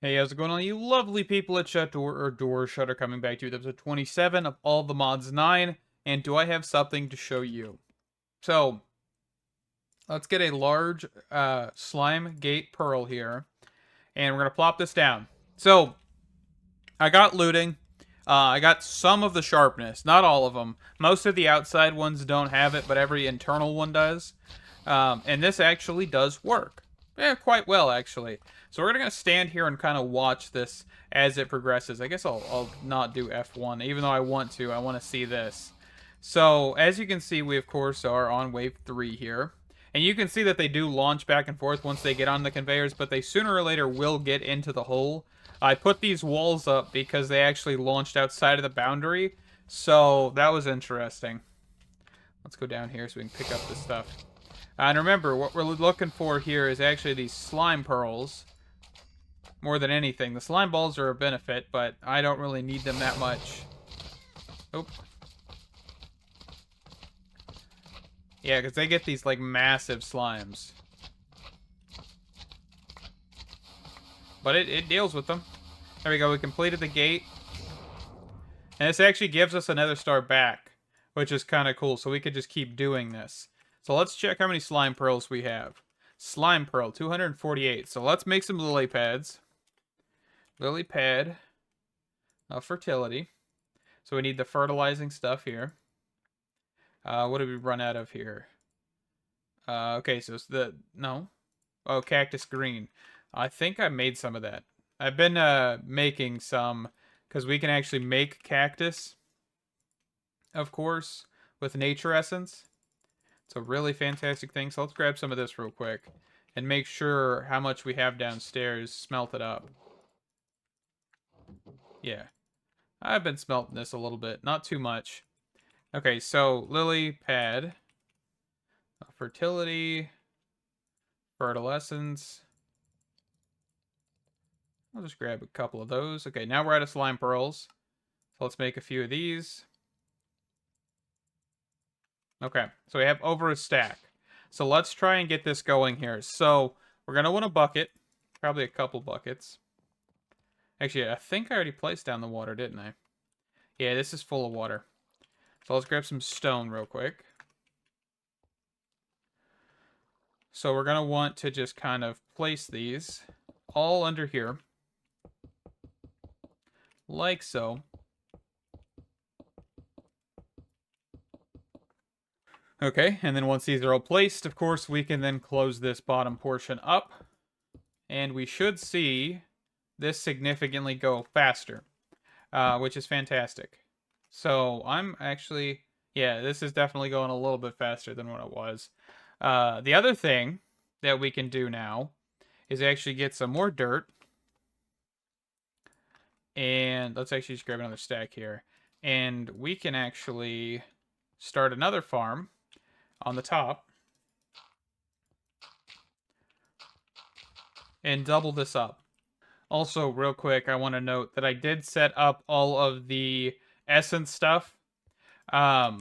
Hey, how's it going on, you lovely people at Door Shutter, coming back to you with episode 27 of All the Mods 9, and do I have something to show you? So, let's get a large slime gate pearl here, and we're going to plop this down. So, I got looting. I got some of the sharpness, not all of them. Most of the outside ones don't have it, but every internal one does. And this actually does work. Yeah, quite well, actually. So we're going to stand here and kind of watch this as it progresses. I guess I'll not do F1, even though I want to. I want to see this. So, as you can see, we, of course, are on wave 3 here. And you can see that they do launch back and forth once they get on the conveyors, but they sooner or later will get into the hole. I put these walls up because they actually launched outside of the boundary, so that was interesting. Let's go down here so we can pick up this stuff. And remember, what we're looking for here is actually these slime pearls. More than anything. The slime balls are a benefit, but I don't really need them that much. Oop. Yeah, because they get these, like, massive slimes. But it deals with them. There we go, we completed the gate. And this actually gives us another star back, which is kind of cool, so we could just keep doing this. So let's check how many slime pearls we have. Slime pearl, 248. So let's make some lily pads. Lily pad of fertility. So we need the fertilizing stuff here. What did we run out of here? Okay, so it's no. Oh, cactus green. I think I made some of that. I've been making some, because we can actually make cactus, of course, with nature essence. It's a really fantastic thing. So let's grab some of this real quick and make sure how much we have downstairs smelted up. Yeah. I've been smelting this a little bit. Not too much. Okay, so lily pad. Fertility. Fertilescence. I'll just grab a couple of those. Okay, now we're out of slime pearls. So let's make a few of these. Okay, so we have over a stack. So let's try and get this going here. So we're going to want a bucket. Probably a couple buckets. Actually, I think I already placed down the water, didn't I? Yeah, this is full of water. So let's grab some stone real quick. So we're going to want to just kind of place these all under here. Like so. Okay, and then once these are all placed, of course, we can then close this bottom portion up. And we should see this significantly go faster, which is fantastic. So I'm actually, yeah, this is definitely going a little bit faster than what it was. The other thing that we can do now is actually get some more dirt. And let's actually just grab another stack here. And we can actually start another farm on the top. And double this up. Also, real quick, I want to note that I did set up all of the essence stuff. I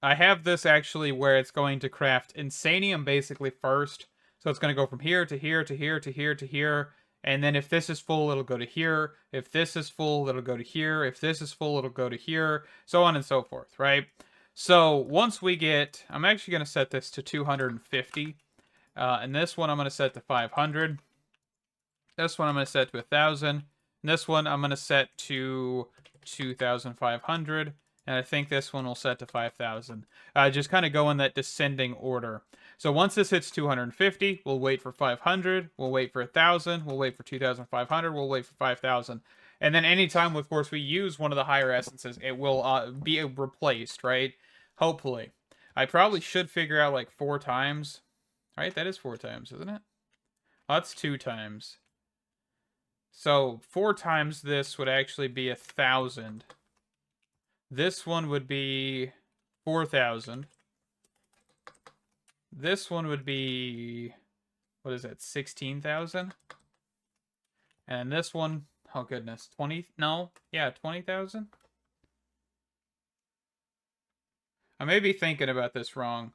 have this actually where it's going to craft Insanium basically first. So it's going to go from here to here to here to here to here. And then if this is full, it'll go to here. If this is full, it'll go to here. If this is full, it'll go to here. So on and so forth, right? So once we get, I'm actually going to set this to 250. And this one I'm going to set to 500. This one I'm going to set to 1,000. And this one I'm going to set to 2,500. And I think this one will set to 5,000. Just kind of go in that descending order. So once this hits 250, we'll wait for 500. We'll wait for 1,000. We'll wait for 2,500. We'll wait for 5,000. And then anytime, of course, we use one of the higher essences, it will be replaced, right? Hopefully. I probably should figure out like 4 times. Right? That is 4 times, isn't it? Oh, that's 2 times. So 4 times this would actually be 1,000. This one would be 4,000. This one would be, what is that, 16,000? And this one, oh goodness, 20, no, yeah, 20,000? I may be thinking about this wrong.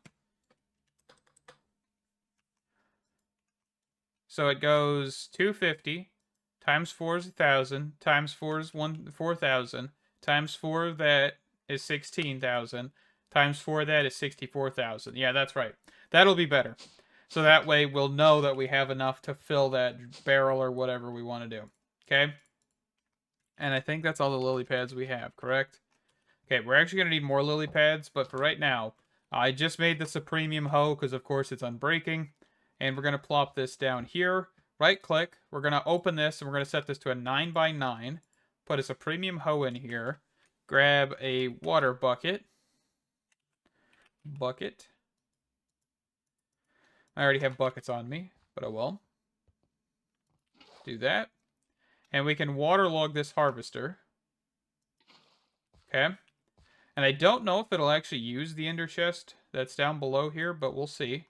So it goes 250, times 4 is 1,000, times 4 is 4,000, times 4 of that is 16,000, times 4 of that is 64,000. Yeah, that's right. That'll be better. So that way we'll know that we have enough to fill that barrel or whatever we want to do. Okay? And I think that's all the lily pads we have, correct? Okay, we're actually going to need more lily pads, but for right now, I just made this a premium hoe because, of course, it's unbreaking. And we're going to plop this down here. Right-click. We're going to open this, and we're going to set this to a 9x9. Put us a premium hoe in here. Grab a water bucket. I already have buckets on me, but I will. Do that. And we can waterlog this harvester. Okay. And I don't know if it'll actually use the ender chest that's down below here, but we'll see.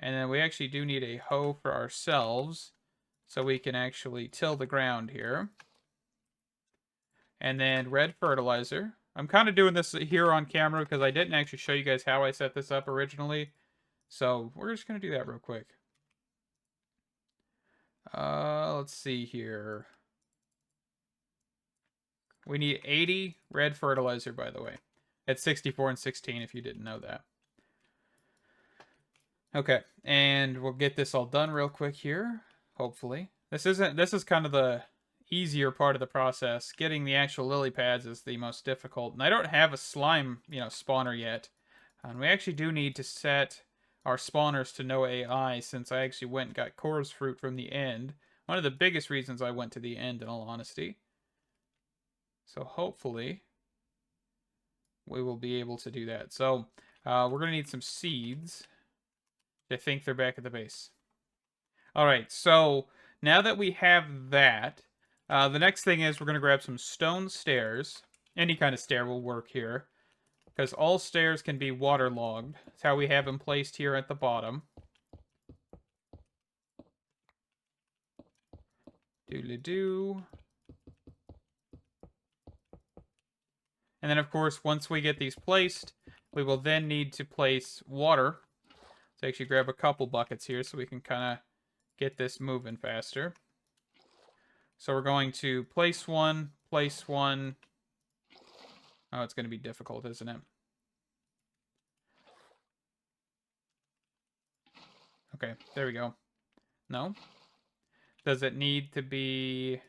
And then we actually do need a hoe for ourselves, so we can actually till the ground here. And then red fertilizer. I'm kind of doing this here on camera because I didn't actually show you guys how I set this up originally. So we're just going to do that real quick. Let's see here. We need 80 red fertilizer, by the way. It's 64 and 16 if you didn't know that. Okay, and we'll get this all done real quick here, hopefully. This is kind of the easier part of the process. Getting the actual lily pads is the most difficult. And I don't have a slime, spawner yet. And we actually do need to set our spawners to no AI since I actually went and got Core's fruit from the end. One of the biggest reasons I went to the end, in all honesty. So hopefully we will be able to do that. So we're going to need some seeds. I think they're back at the base. All right, so now that we have that, the next thing is we're going to grab some stone stairs. Any kind of stair will work here, because all stairs can be waterlogged. That's how we have them placed here at the bottom. Doodly-doo. And then, of course, once we get these placed, we will then need to place water. So actually grab a couple buckets here so we can kind of get this moving faster. So we're going to place one. Oh, it's going to be difficult, isn't it? Okay, there we go. No? Does it need to be...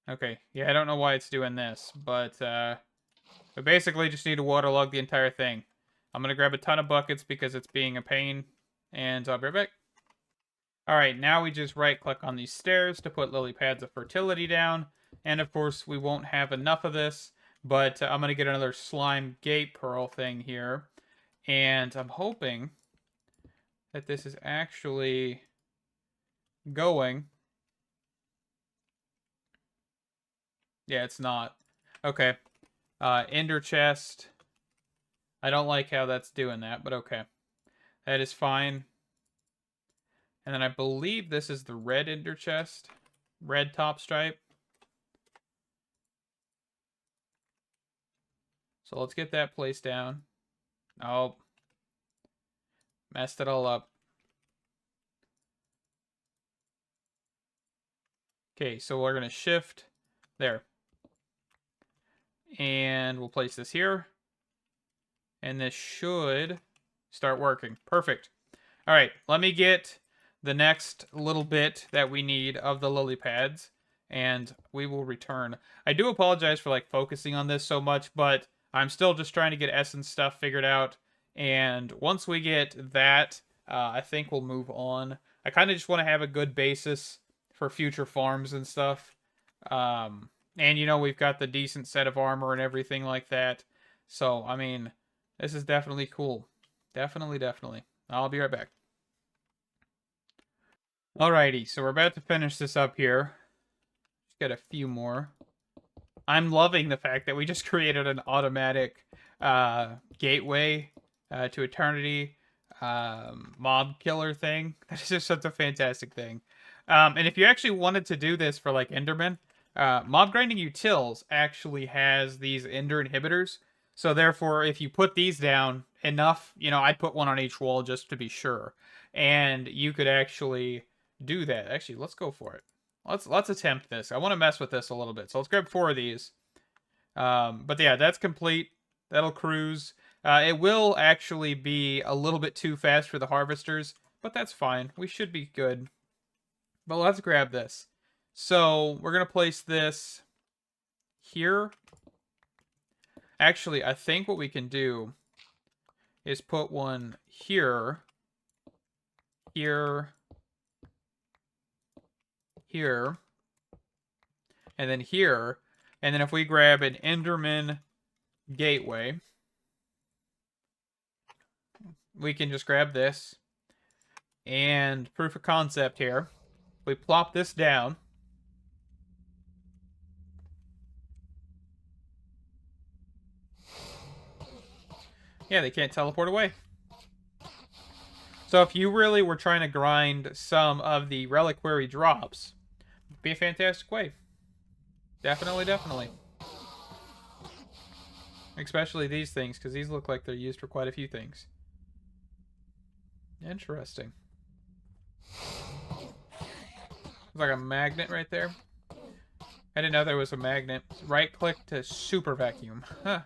Okay, yeah, I don't know why it's doing this, but we basically just need to waterlog the entire thing. I'm going to grab a ton of buckets because it's being a pain, and I'll be right back. Alright, now we just right-click on these stairs to put lily pads of fertility down, and of course we won't have enough of this, but I'm going to get another slime gate pearl thing here, and I'm hoping that this is actually going... Yeah, it's not. Okay. Ender chest. I don't like how that's doing that, but okay. That is fine. And then I believe this is the red ender chest. Red top stripe. So let's get that placed down. Oh. Messed it all up. Okay, so we're going to shift. There. And we'll place this here. And this should start working. Perfect. All right, let me get the next little bit that we need of the lily pads, and we will return. I do apologize for focusing on this so much, but I'm still just trying to get essence stuff figured out. And once we get that, I think we'll move on. I kind of just want to have a good basis for future farms and stuff. And, we've got the decent set of armor and everything like that. So, I mean, this is definitely cool. Definitely. I'll be right back. Alrighty, so we're about to finish this up here. Just get a few more. I'm loving the fact that we just created an automatic gateway to eternity mob killer thing. That's just such a fantastic thing. And if you actually wanted to do this for Enderman, Mob Grinding Utils actually has these ender inhibitors. So therefore, if you put these down, enough, you know, I'd put one on each wall just to be sure. And you could actually do that. Actually, let's go for it. Let's attempt this. I want to mess with this a little bit. So let's grab 4 of these. But yeah, that's complete. That'll cruise. It will actually be a little bit too fast for the harvesters, but that's fine. We should be good. But let's grab this. So we're going to place this here. Actually, I think what we can do is put one here, here, here, and then here. And then if we grab an Enderman gateway, we can just grab this. And proof of concept here. We plop this down. Yeah, they can't teleport away. So if you really were trying to grind some of the reliquary drops, it'd be a fantastic way. Definitely, definitely. Especially these things, because these look like they're used for quite a few things. Interesting. It's like a magnet right there. I didn't know there was a magnet. Right click to super vacuum. Huh.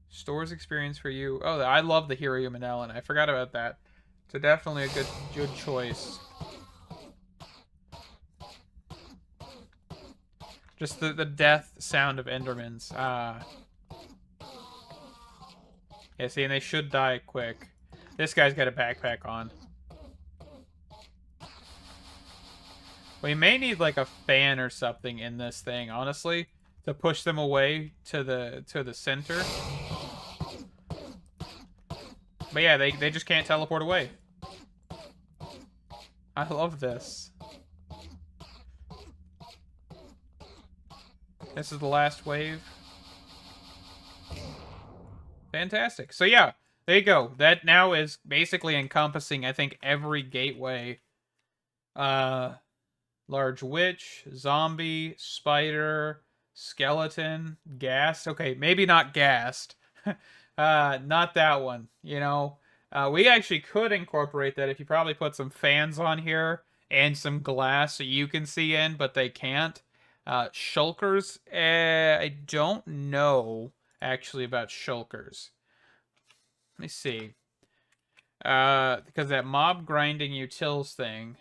Stores experience for you. Oh, I love the Helium and Ellen. I forgot about that. So definitely a good choice. Just the death sound of Endermans. Yeah, see, and they should die quick. This guy's got a backpack on. We may need like a fan or something in this thing, honestly, to push them away to the center. But yeah, they just can't teleport away. I love this. This is the last wave. Fantastic. So yeah, there you go. That now is basically encompassing, I think, every gateway. Large witch, zombie, spider, skeleton, ghast. Okay, maybe not ghast. Not that one, you know. We actually could incorporate that if you probably put some fans on here and some glass so you can see in, but they can't. Shulkers, I don't know actually about shulkers. Let me see. Because that mob grinding utils thing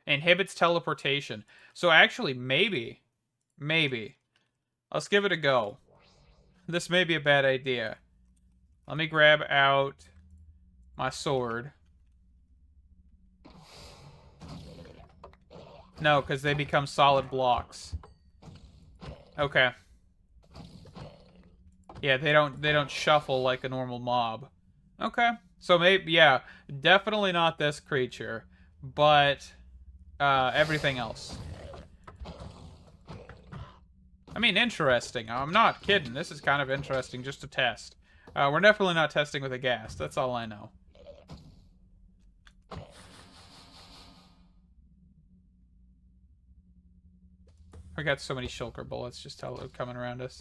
inhibits teleportation. So actually, maybe. Let's give it a go. This may be a bad idea. Let me grab out my sword. No, because they become solid blocks. Okay. Yeah, they don't shuffle like a normal mob. Okay. So maybe, yeah, definitely not this creature, but everything else. I mean, interesting. I'm not kidding. This is kind of interesting just to test. We're definitely not testing with a ghast. That's all I know. I got so many shulker bullets just coming around us.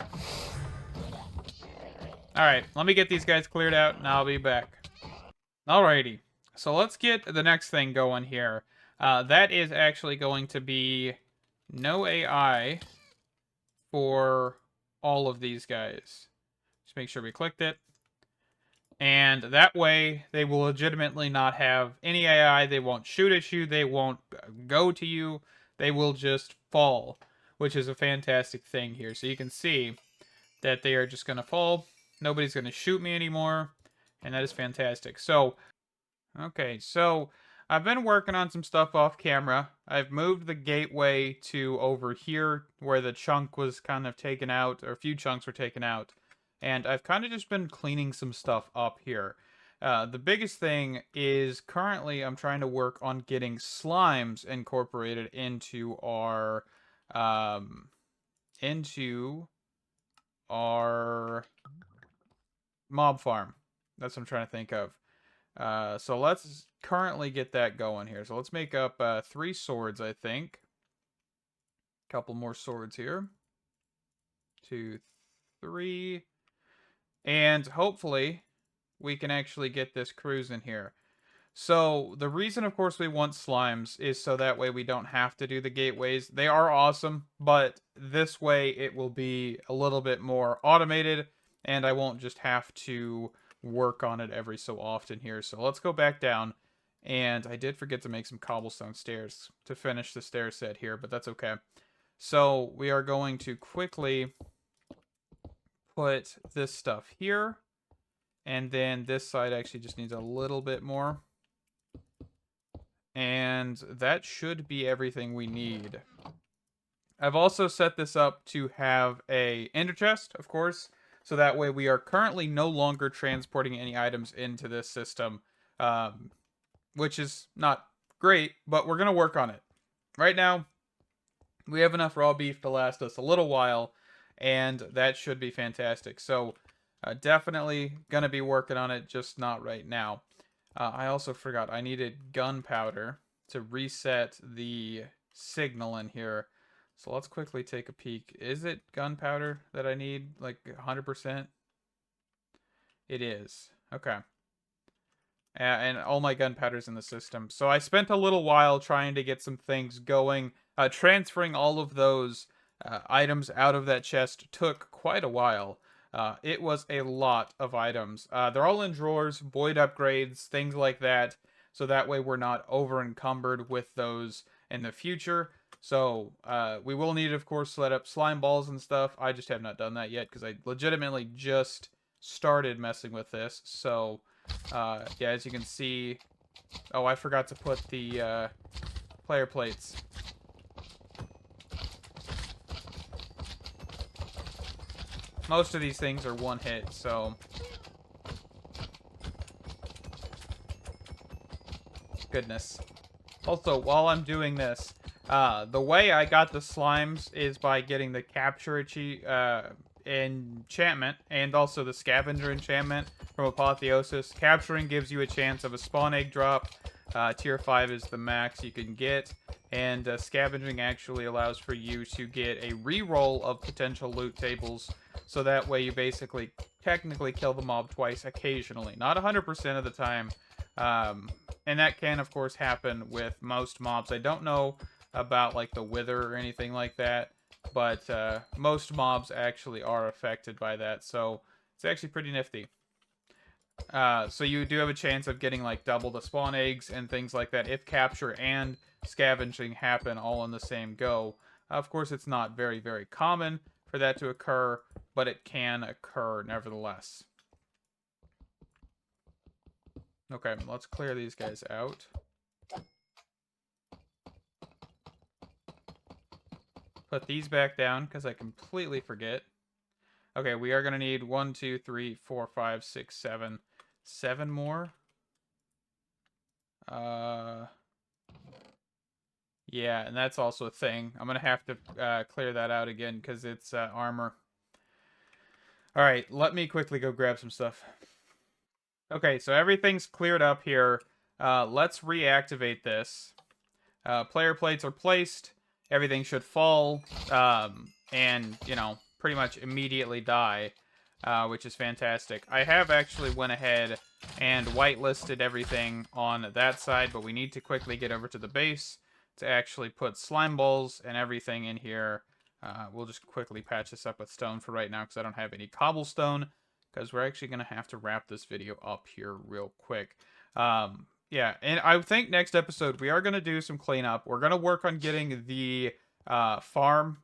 Alright, let me get these guys cleared out, and I'll be back. Alrighty. So let's get the next thing going here. That is actually going to be no AI for all of these guys. Just make sure we clicked it. And that way, they will legitimately not have any AI. They won't shoot at you. They won't go to you. They will just fall, which is a fantastic thing here. So you can see that they are just going to fall. Nobody's going to shoot me anymore. And that is fantastic. So, okay, so I've been working on some stuff off camera. I've moved the gateway to over here where the chunk was kind of taken out, or a few chunks were taken out. And I've kind of just been cleaning some stuff up here. The biggest thing is currently I'm trying to work on getting slimes incorporated into our mob farm. That's what I'm trying to think of. So let's currently get that going here. So let's make up 3 swords, I think. Couple more swords here. 2, 3. And hopefully we can actually get this cruising here. So the reason, of course, we want slimes is so that way we don't have to do the gateways. They are awesome, but this way it will be a little bit more automated, and I won't just have to work on it every so often here. So let's go back down. And I did forget to make some cobblestone stairs to finish the stair set here, but that's okay. So we are going to quickly put this stuff here. And then this side actually just needs a little bit more. And that should be everything we need. I've also set this up to have a ender chest, of course, so that way we are currently no longer transporting any items into this system, which is not great, but we're going to work on it. Right now, we have enough raw beef to last us a little while, and that should be fantastic. So definitely going to be working on it, just not right now. I also forgot I needed gunpowder to reset the signal in here. So let's quickly take a peek. Is it gunpowder that I need, like 100%? It is. Okay. And all my gunpowder's in the system. So I spent a little while trying to get some things going. Transferring all of those items out of that chest took quite a while. It was a lot of items. They're all in drawers, void upgrades, things like that. So that way we're not over encumbered with those in the future. So we will need, of course, set up slime balls and stuff. I just have not done that yet because I legitimately just started messing with this. So yeah, as you can see, oh, I forgot to put the player plates. Most of these things are one hit, so goodness. Also, while I'm doing this, the way I got the slimes is by getting the capture enchantment and also the scavenger enchantment from Apotheosis. Capturing gives you a chance of a spawn egg drop. Tier 5 is the max you can get. And scavenging actually allows for you to get a reroll of potential loot tables. So that way you basically technically kill the mob twice occasionally. Not 100% of the time. And that can, of course, happen with most mobs. I don't know about like the wither or anything like that, but most mobs actually are affected by that, so it's actually pretty nifty. So you do have a chance of getting like double the spawn eggs and things like that if capture and scavenging happen all in the same go. Of course, it's not very, very common for that to occur, but it can occur nevertheless. Okay, let's clear these guys out. Put these back down because I completely forget. Okay, we are going to need 1, 2, 3, 4, 5, 6, 7. 7 more. Yeah, and that's also a thing. I'm going to have to clear that out again because it's armor. Alright, let me quickly go grab some stuff. Okay, so everything's cleared up here. Let's reactivate this. Player plates are placed. Everything should fall. And, you know, pretty much immediately die. Which is fantastic. I have actually went ahead and whitelisted everything on that side, but we need to quickly get over to the base to actually put slime balls and everything in here. We'll just quickly patch this up with stone for right now because I don't have any cobblestone, because we're actually going to have to wrap this video up here real quick. Yeah, and I think next episode we are going to do some cleanup. We're going to work on getting the farm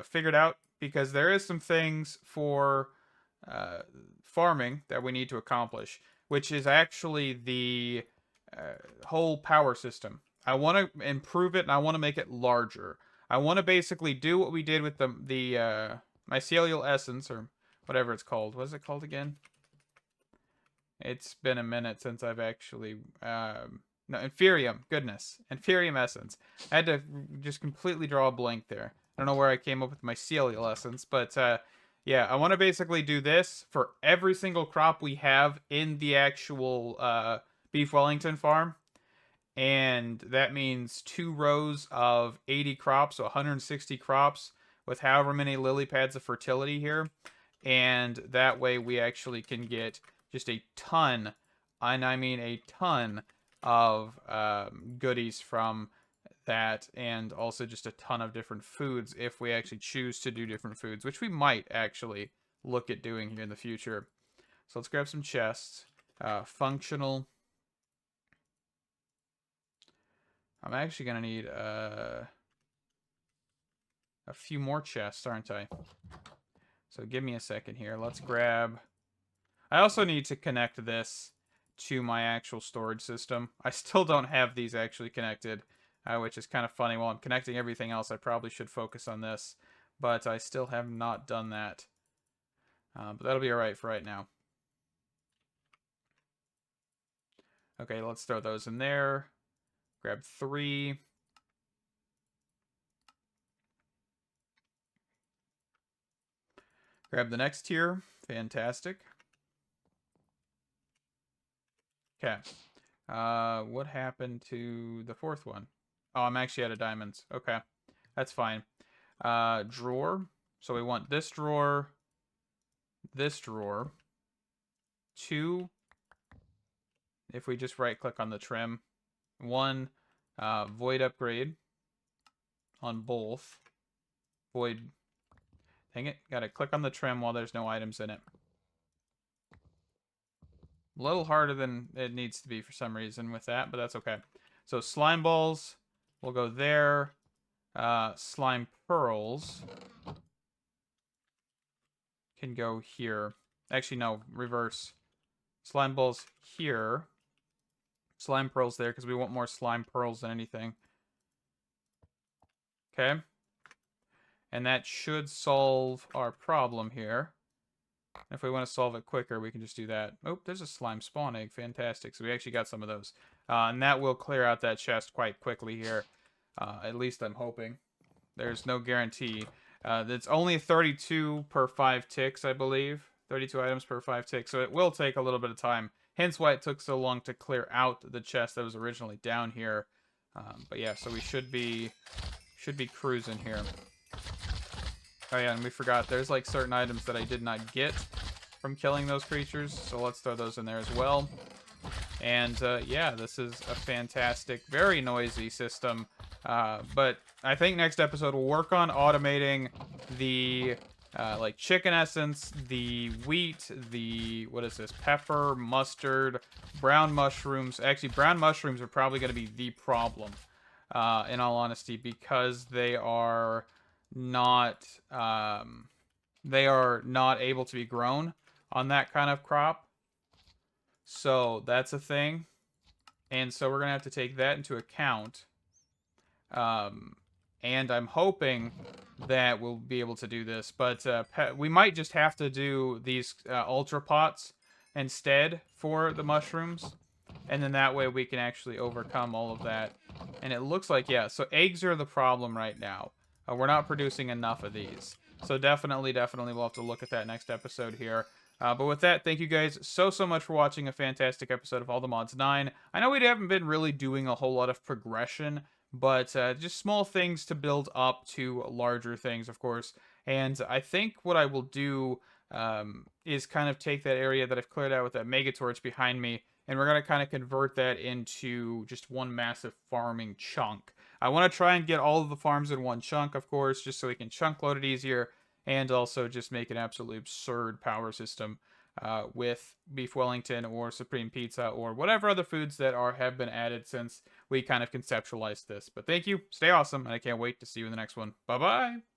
figured out, because there is some things for farming that we need to accomplish, which is actually the whole power system. I want to improve it, and I want to make it larger. I want to basically do what we did with the mycelial essence, or whatever it's called. What is it called again? It's been a minute since I've actually no, Inferium. Goodness, Inferium Essence. I had to just completely draw a blank there. I don't know where I came up with mycelial essence, but yeah, I want to basically do this for every single crop we have in the actual Beef Wellington farm. And that means 2 rows of 80 crops, so 160 crops, with however many lily pads of fertility here. And that way we actually can get just a ton, and I mean a ton, of goodies from that, and also just a ton of different foods if we actually choose to do different foods, which we might actually look at doing here in the future. So let's grab some chests. Functional. I'm actually going to need a few more chests, aren't I? So give me a second here. Let's grab... I also need to connect this to my actual storage system. I still don't have these actually connected, which is kind of funny. While I'm connecting everything else, I probably should focus on this, but I still have not done that. But that'll be alright for right now. Okay, let's throw those in there. Grab 3. Grab the next tier. Fantastic. Okay. What happened to the 4th one? Oh, I'm actually out of diamonds. Okay. That's fine. Drawer. So we want this drawer. 2. If we just right click on the trim. 1. Void upgrade. On both. Void. Dang it. Gotta click on the trim while there's no items in it. A little harder than it needs to be for some reason with that, but that's okay. So slime balls will go there. Slime pearls can go here. Actually, no, reverse. Slime balls here. Slime pearls there, because we want more slime pearls than anything. Okay. And that should solve our problem here. If we want to solve it quicker, we can just do that. Oh, there's a slime spawn egg. Fantastic. So we actually got some of those. And that will clear out that chest quite quickly here. At least I'm hoping. There's no guarantee. It's only 32 per 5 ticks, I believe. 32 items per 5 ticks. So it will take a little bit of time. Hence why it took so long to clear out the chest that was originally down here. But yeah, so we should be cruising here. Oh yeah, and we forgot, there's like certain items that I did not get from killing those creatures, so let's throw those in there as well. And yeah, this is a fantastic, very noisy system, but I think next episode we'll work on automating the like chicken essence, the wheat, the, what is this, pepper, mustard, brown mushrooms. Actually, brown mushrooms are probably going to be the problem, in all honesty, because they are not able to be grown on that kind of crop. So that's a thing. And so we're gonna have to take that into account. And I'm hoping that we'll be able to do this, but we might just have to do these ultra pots instead for the mushrooms, and then that way we can actually overcome all of that. And it looks like, yeah, so eggs are the problem right now. We're not producing enough of these. So definitely we'll have to look at that next episode here. But with that, thank you guys so much for watching a fantastic episode of All the Mods 9. I know we haven't been really doing a whole lot of progression, but just small things to build up to larger things, of course. And I think what I will do is kind of take that area that I've cleared out with that mega torch behind me, and we're going to kind of convert that into just one massive farming chunk. I want to try and get all of the farms in one chunk, of course, just so we can chunk load it easier, and also just make an absolutely absurd power system with Beef Wellington or Supreme Pizza or whatever other foods that have been added since we kind of conceptualized this. But thank you, stay awesome, and I can't wait to see you in the next one. Bye-bye!